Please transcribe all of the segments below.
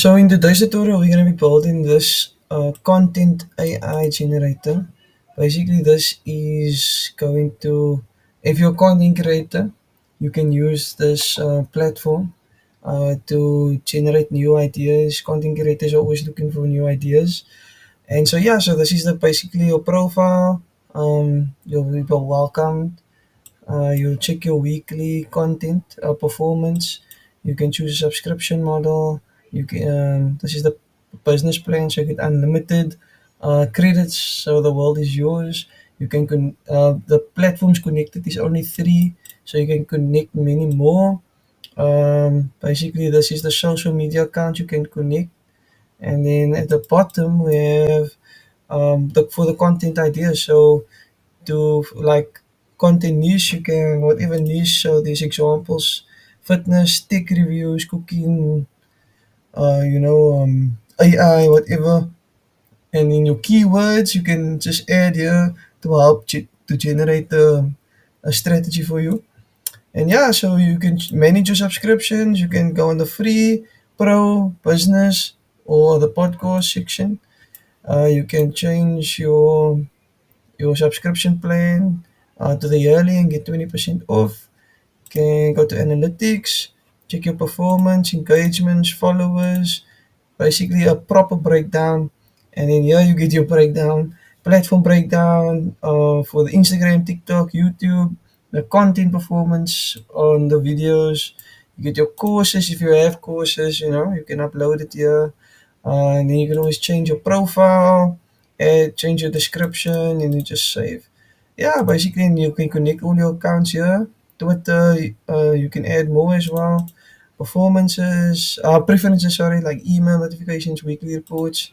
So in today's tutorial, we're going to be building this content AI generator. Basically, this is going to, if you're a content creator, you can use this platform to generate new ideas. Content creators are always looking for new ideas. And so, yeah, so this is basically your profile. You'll be welcomed. You check your weekly content performance. You can choose a subscription model. You can this is the business plan, so you get unlimited credits. So the world is yours. You can the platforms connected is only three, so you can connect many more. Basically, this is the social media account you can connect, and then at the bottom we have for the content ideas. So to like content niche, you can whatever niche. So these examples: fitness, tech reviews, cooking, AI, whatever. And in your keywords, you can just add here to help to generate a strategy for you. And yeah, so you can manage your subscriptions. You can go on the free, pro, business, or the podcast section. You can change your subscription plan to the yearly and get 20% off. You can go to analytics, check your performance, engagements, followers, basically a proper breakdown. And then here you get your breakdown, platform breakdown for the Instagram, TikTok, YouTube, the content performance on the videos. You get your courses if you have courses, you can upload it here. And then you can always change your profile, change your description, and you just save. Yeah, basically, and you can connect all your accounts here. Twitter, you can add more as well. Performances, preferences, sorry, like email notifications, weekly reports.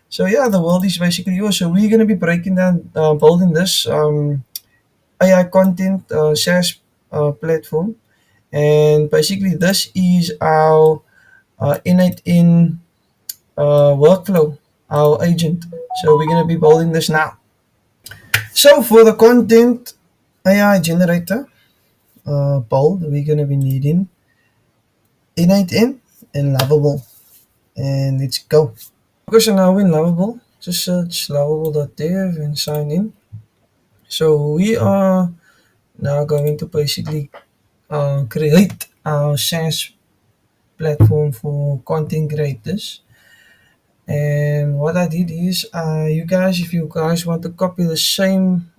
So yeah, the world is basically yours. So we're gonna be breaking down, building this AI content SaaS platform, and basically this is our N8N workflow, our agent. So we're gonna be building this now. So for the content AI generator build, we're gonna be needing N8N and Loveable, and let's go. Okay, so now in Loveable, just search lovable.dev and sign in. So we are now going to basically create our SaaS platform for content creators. And what I did is, if you guys want to copy the same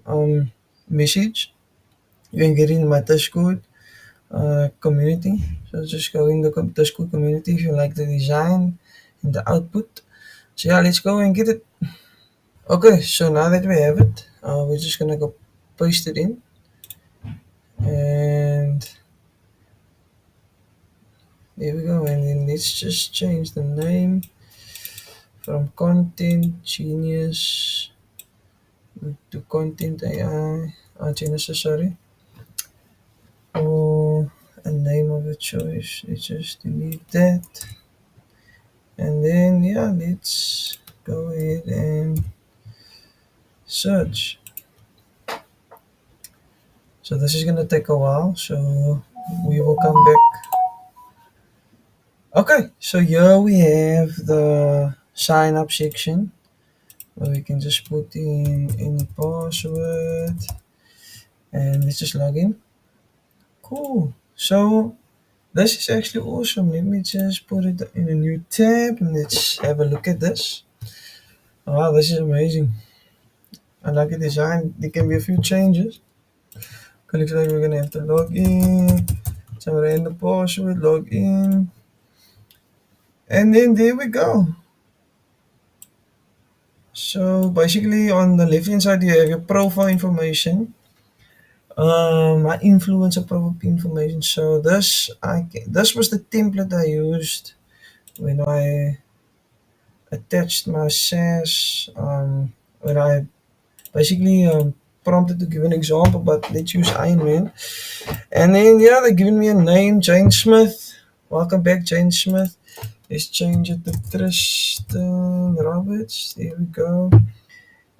message, you can get in my Discord community. So just go in the Discord community if you like the design and the output. So yeah, let's go and get it. Okay, so now that we have it, we're just gonna go paste it in, and there we go. And then let's just change the name from Content Genius to Content AI, Genesis, sorry, or a name of a choice. Let's just delete that, and then yeah, let's go ahead and search. So this is gonna take a while, so we will come back. Okay, so here we have the sign up section where we can just put in any password, and let's just log in. Cool. So this is actually awesome. Let me just put it in a new tab and let's have a look at this. Wow, this is amazing. I like the design. There can be a few changes. Okay, looks like we're gonna have to log in. So random password, log in. And then there we go. So basically on the left hand side you have your profile information, my influencer profile information. So this was the template I used when I attached my SaaS, when I basically prompted to give an example, but let's use Iron Man. And then yeah, they're giving me a name, Jane Smith. Welcome back, Jane Smith. Let's change it to Tristan Roberts. There we go.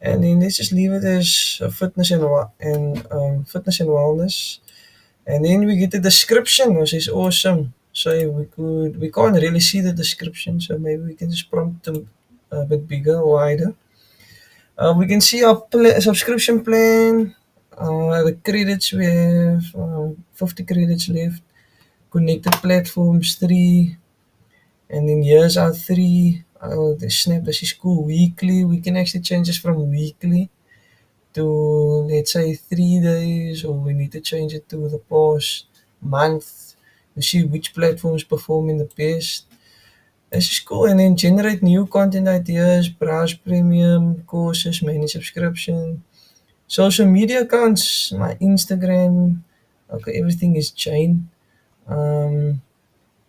And then let's just leave it as fitness and fitness and wellness. And then we get the description, which is awesome. So we can't really see the description, so maybe we can just prompt them a bit bigger, wider. We can see our subscription plan, the credits we have, 50 credits left, connected platforms 3, and then here's our 3. Oh, the snap, this is cool. Weekly, we can actually change this from weekly to, let's say, 3 days, or we need to change it to the past month. We see which platforms performing the best. This is cool. And then generate new content ideas, browse premium courses, manage subscription, social media accounts, my Instagram. Okay, everything is chain. Um,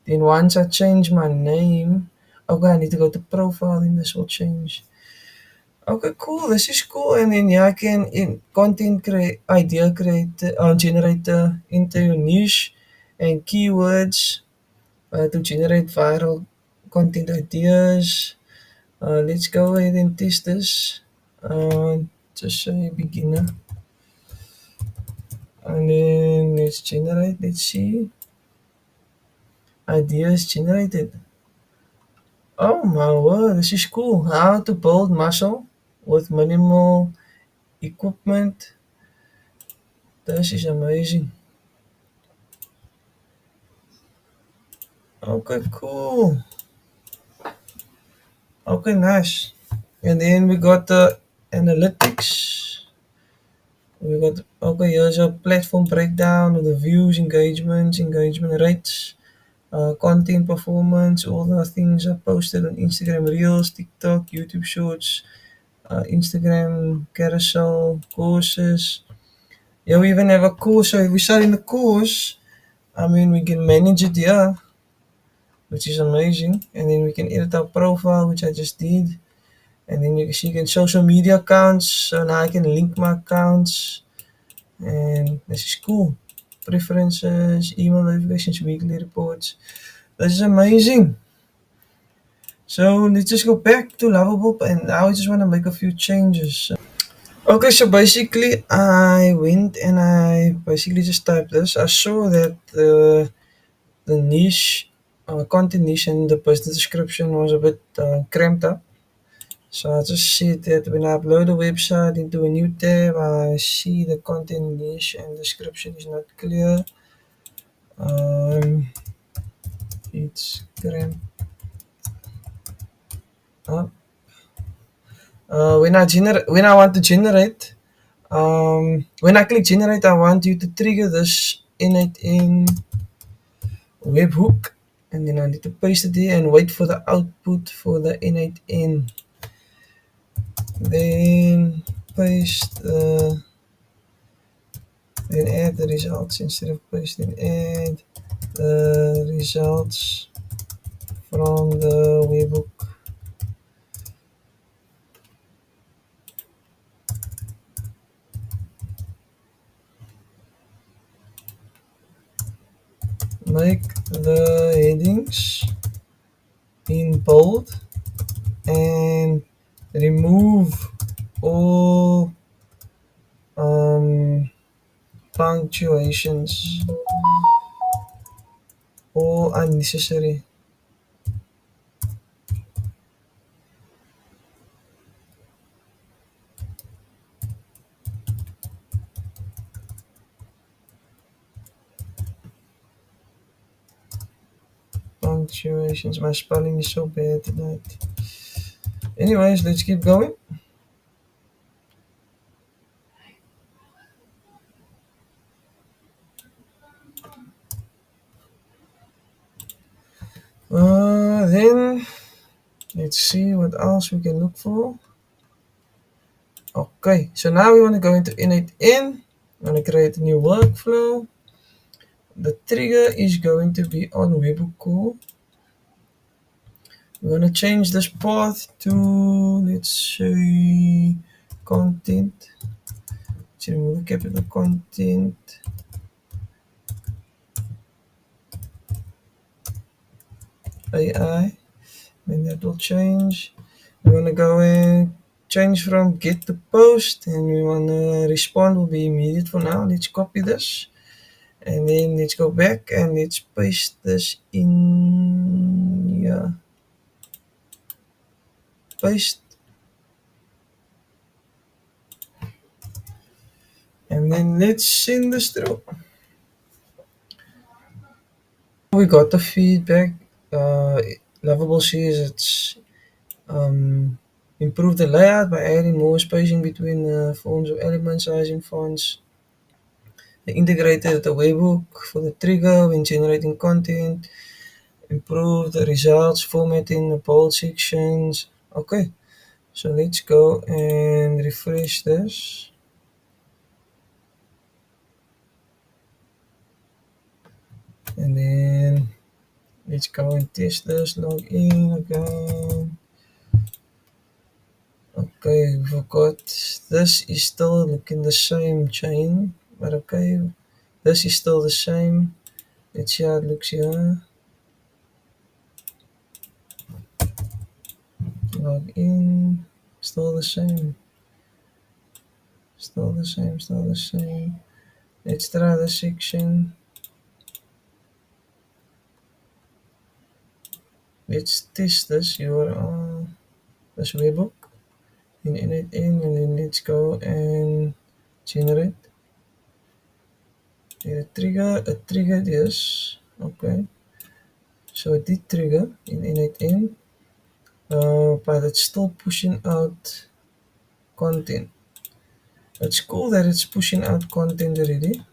then once I change my name, okay, I need to go to profile, and this will change. Okay, cool. This is cool. And then yeah, I can in content create idea creator generator into your niche and keywords to generate viral content ideas. Let's go ahead and test this. Uh, just say beginner, and then let's generate. Let's see ideas generated. Oh my word, this is cool. How to build muscle with minimal equipment. This is amazing. Okay, cool. Okay, nice. And then we got the analytics. We got, okay, here's a platform breakdown of the views, engagements, engagement rates, content performance, all the things are posted on Instagram Reels, TikTok, YouTube Shorts, Instagram Carousel, courses. Yeah, we even have a course. So if we start in the course, I mean, we can manage it here, which is amazing. And then we can edit our profile, which I just did. And then you can see, you can social media accounts. So now I can link my accounts, and this is cool. Preferences, email notifications, weekly reports. This is amazing. So let's just go back to Loveable, and now I just want to make a few changes. Okay, so basically I went and I basically just typed this. I saw that the niche, content niche and the business description was a bit cramped up. So I just see that when I upload a website into a new tab, I see the content niche and description is not clear. Um, it's cramped up. When I want to generate, when I click generate, I want you to trigger this N8N webhook, and then I need to paste it here and wait for the output for the N8N. Then paste then add the results instead of pasting, add the results from the webhook. Make the headings in bold and remove all punctuations or unnecessary punctuations. My spelling is so bad tonight. Anyways, let's keep going. Then let's see what else we can look for. Okay, so now we want to go into N8N. I'm going to create a new workflow. The trigger is going to be on webhook call. We're going to change this path to, let's say, content. Let's remove the capital content. AI. Then that will change. We want to go and change from get to post, and we want to respond will be immediate for now. Let's copy this, And then let's go back and let's paste this in. Yeah, paste. And then let's send this through. We got the feedback. Loveable says it's improve the layout by adding more spacing between the forms of elements, sizing fonts. They integrated the webhook for the trigger when generating content. Improve the results, formatting the bold sections. Okay, so let's go and refresh this. And then let's go and test this. Log in again. Okay, we forgot. This is still looking the same chain, but okay, this is still the same. Let's see how it looks here. Log in, still the same. Still the same, still the same. Let's try the section. Let's test this URL, this webhook in N8N, and then let's go and generate. A trigger, a trigger yes. Okay. So it did trigger in N8N, but it's still pushing out content. It's cool that it's pushing out content already.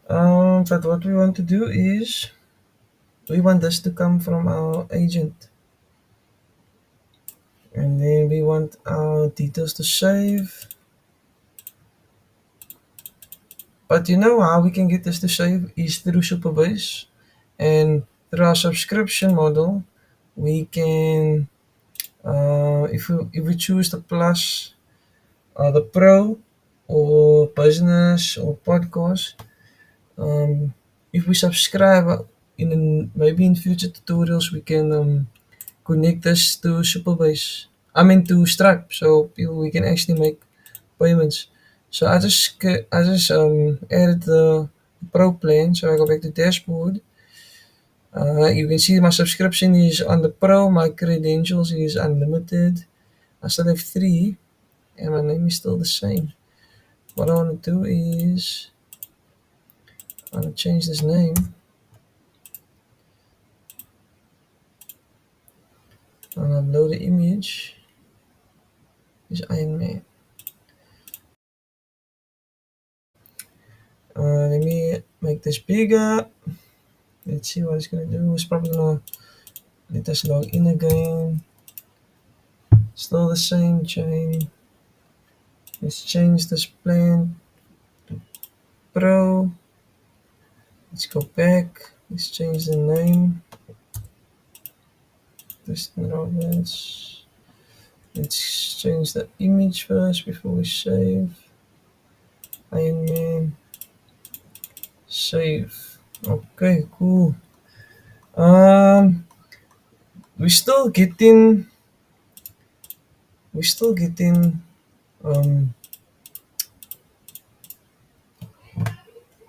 But what we want to do is we want this to come from our agent, and then we want our details to save. But you know how we can get this to save is through Superbase, and through our subscription model we can if we choose the plus, the pro or business or podcast, if we subscribe maybe in future tutorials we can connect this to Superbase. I mean to Stripe, so we can actually make payments. So I just added the pro plan. So I go back to dashboard. You can see my subscription is on the pro. My credentials is unlimited. I still have 3, and my name is still the same. What I want to do is I want to change this name. And upload the image. Is Iron Man. Let me make this bigger. Let's see what it's gonna do. It's probably gonna let us log in again. Still the same chain. Let's change this plan to Pro. Let's go back. Let's change the name. Dustin Robbins. Let's change the image first before we save. Iron Man. Save. Okay, cool. We're still getting um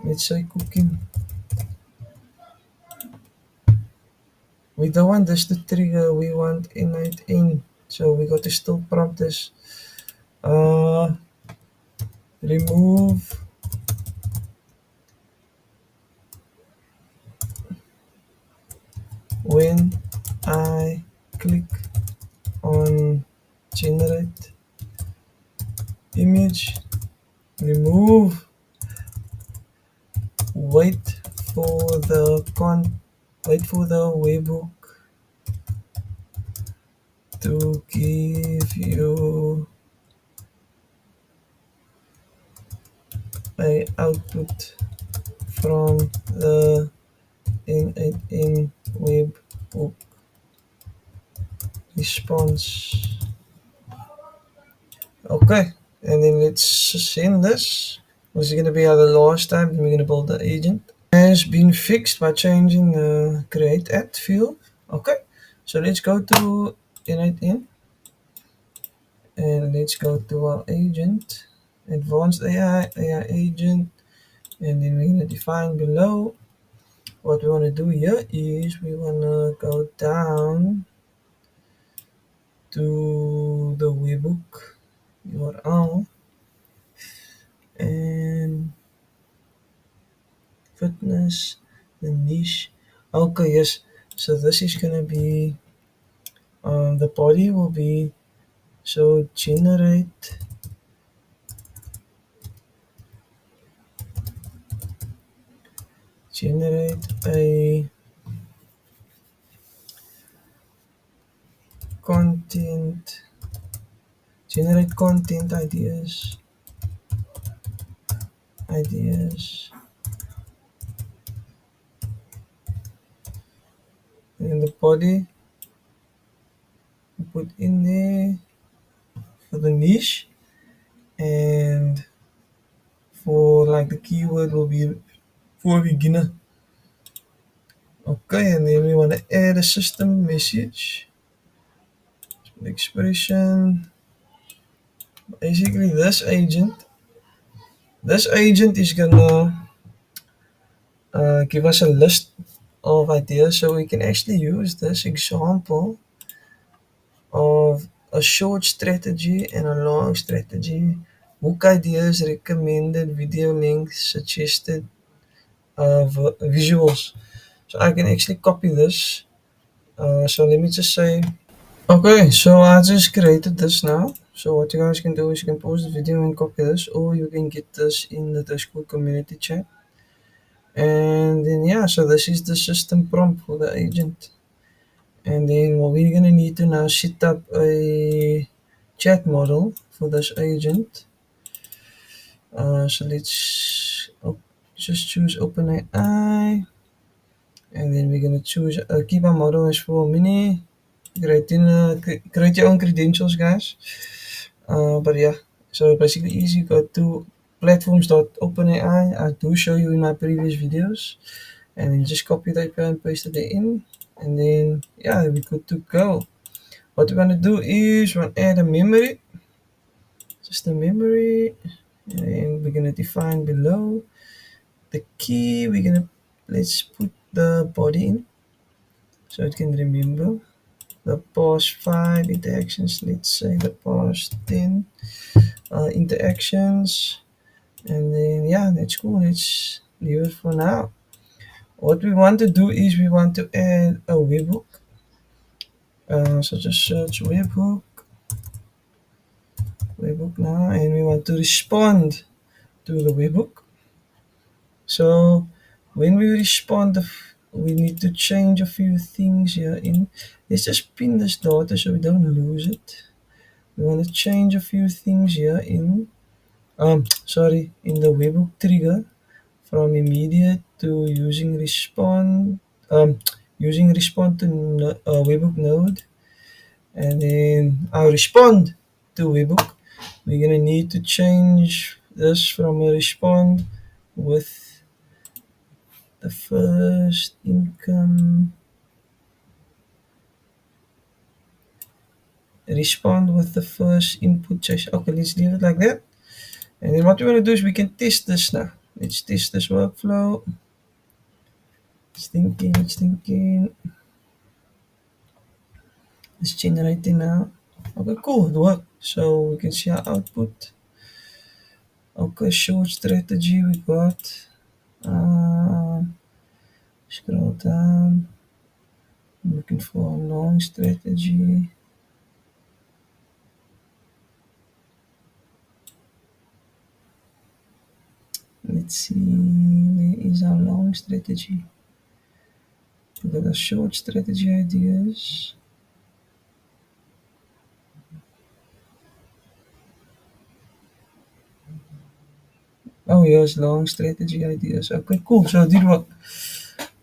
let's say cooking. We don't want this to trigger, we want N8N. So we got to still prompt this. Remove when I click on generate image. Remove, wait for the webhook to give you a output from the N8N webhook response. Okay, and then let's send this. This is going to be the last time we're going to build the agent. Has been fixed by changing the create at field. Okay, so let's go to N8N and let's go to our agent, advanced AI agent. And then we're going to define below. What we want to do here is we want to go down to the webhook URL and fitness, the niche. Okay, yes. So this is gonna be the body will be so generate a content generate content ideas and the body put in there for the niche and for like the keyword will be for beginner. Okay, and then we want to add a system message expression. Basically, this agent is gonna give us a list of ideas, so we can actually use this example of a short strategy and a long strategy, book ideas, recommended video links, suggested visuals. So I can actually copy this. So let me just say, okay, so I just created this now. So what you guys can do is you can pause the video and copy this, or you can get this in the Discord community chat. And then yeah, so this is the system prompt for the agent. And then what we're gonna need to now set up a chat model for this agent. So let's just choose OpenAI, and then we're gonna choose keep our model as for mini. Create your own credentials, guys. But yeah, so basically easy. Go to platforms.openai. I do show you in my previous videos, and then just copy that and paste it in, and then yeah, we're good to go. What we're gonna do is we're gonna add a memory, just a memory, and we're gonna define below the key. Let's put the body in so it can remember the past 5 interactions. Let's say the past 10 interactions, and then yeah, that's cool. Let's leave it for now. What we want to do is we want to add a webhook. So just search webhook now, and we want to respond to the webhook. So when we respond, we need to change a few things here in. Let's just pin this data so we don't lose it. We want to change a few things here in in the webhook trigger from immediate to using respond to webhook node, and then our respond to webhook, we're gonna need to change this from a respond with the first income, respond with the first input choice. Okay, let's leave it like that. And then what we want to do is we can test this now. Let's test this workflow. It's thinking. It's generating now. Okay, cool, it worked. So we can see our output. Okay, short strategy we got. Scroll down. I'm looking for a long strategy. Let's see, where is our long strategy? We got our short strategy ideas. Oh, yes, long strategy ideas. Okay, cool. So it did work.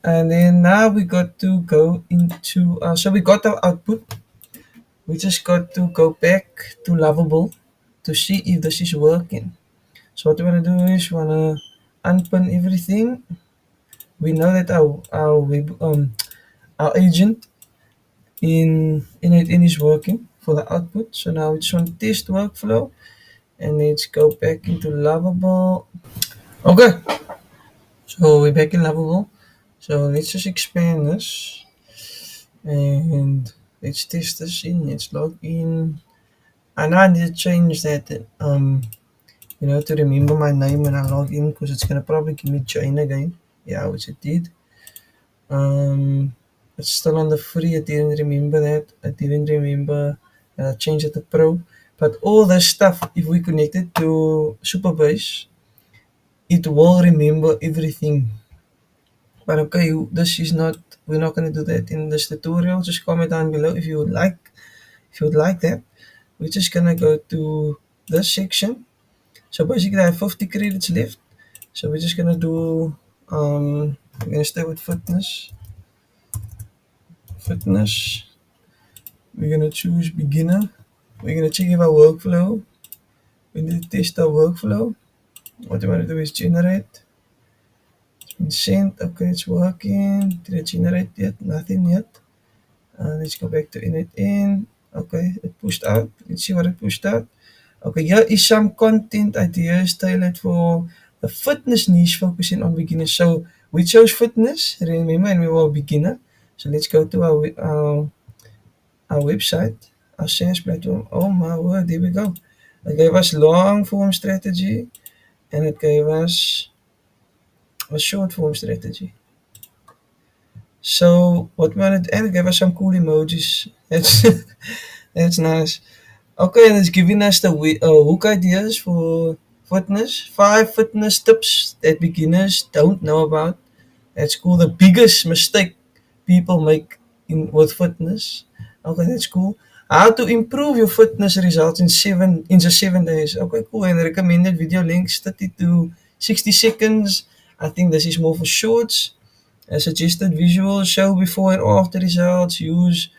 And then now we got to go into, so we got our output. We just got to go back to Loveable to see if this is working. So what we want to do is we want to unpin everything. We know that our agent in N8N is working for the output. So now we just want to test workflow, and let's go back into Loveable. Okay, So we're back in Loveable. So let's just expand this and let's test this in. Let's log in. I know I need to change that, to remember my name when I log in because it's gonna probably give me join again. Yeah, which it did. Um, it's still on the free. I didn't remember that. I didn't remember that I changed it to pro. But all this stuff, if we connect it to Superbase, it will remember everything. But okay, this is not. We're not going to do that in this tutorial. Just comment down below if you would like. If you would like that, we're just gonna go to this section. So basically, I have 50 credits left. So we're just gonna do. We're gonna stay with fitness. Fitness. We're gonna choose beginner. We're gonna check if our workflow. We need to test our workflow. What we want to do is generate. It's been sent. Okay, it's working. Did it generate yet? Nothing yet. Let's go back to N8N. Okay, it pushed out. Let's see what it pushed out. Okay, here is some content ideas tailored for the fitness niche focusing on beginners. So we chose fitness, remember, and we were a beginner. So let's go to our website, our SaaS platform. Oh my word, there we go. It gave us long form strategy and it gave us a short form strategy. So what we wanted, and it gave us some cool emojis. That's that's nice. Okay, and it's giving us the hook ideas for fitness. 5 fitness tips that beginners don't know about. That's cool. The biggest mistake people make in with fitness. Okay, that's cool. How to improve your fitness results in just 7 days. Okay, cool. And recommended video links 30 to 60 seconds. I think this is more for shorts. Suggested visuals show before and after results. Use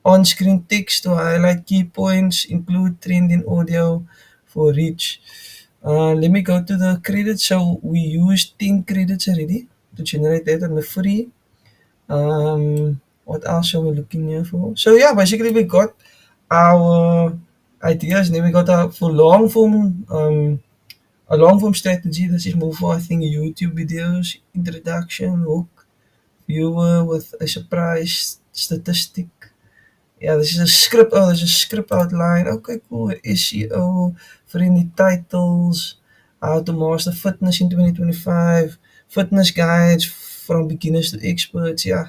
on-screen text to highlight key points. Include trending audio for reach. Let me go to the credits. So we used 10 credits already to generate that on the free. What else are we looking here for? So yeah, basically we got our ideas, and then we got our for long form, a long form strategy. This is more for I think YouTube videos, introduction, hook, viewer with a surprise statistic. Yeah, this is a script. Oh, there's a script outline. Okay, cool. SEO, friendly titles, how to master fitness in 2025, fitness guides from beginners to experts. Yeah,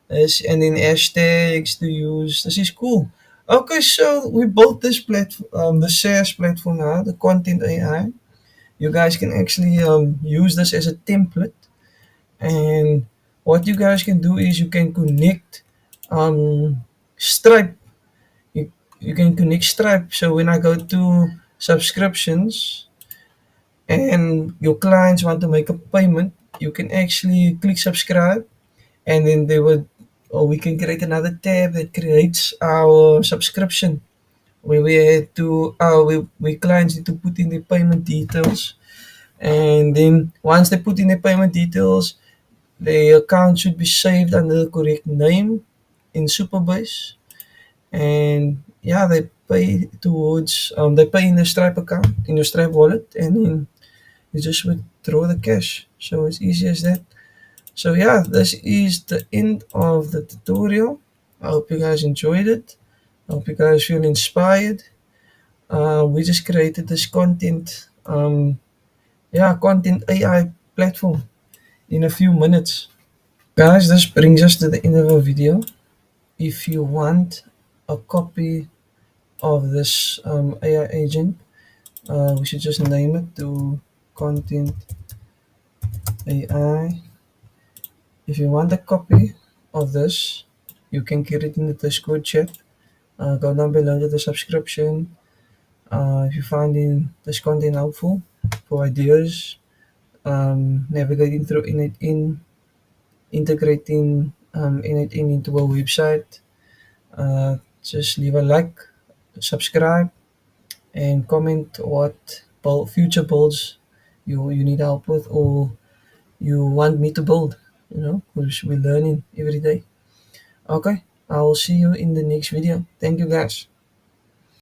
and then hashtags to use. This is cool. Okay, so we built this platform, the SaaS platform now, the content AI. You guys can actually use this as a template, and what you guys can do is you can connect Stripe. You can connect Stripe. So when I go to subscriptions and your clients want to make a payment, you can actually click subscribe, and then they would, or we can create another tab that creates our subscription where we had to we clients need to put in their payment details, and then once they put in their payment details, the account should be saved under the correct name in Superbase, and yeah, they pay towards they pay in the Stripe account, in your Stripe wallet, and then you just withdraw the cash. So it's easy as that. So yeah, this is the end of the tutorial. I hope you guys enjoyed it. I hope you guys feel inspired. We just created this content, content AI platform in a few minutes. Guys, this brings us to the end of our video. If you want a copy of this AI agent, we should just name it to content AI. If you want a copy of this, you can get it in the Discord chat. Go down below to the subscription. If you find this content helpful for ideas, navigating through N8N, integrating N8N into a website, just leave a like, subscribe, and comment what future builds you need help with, or you want me to build, because we're learning every day. Okay, I will see you in the next video. Thank you guys.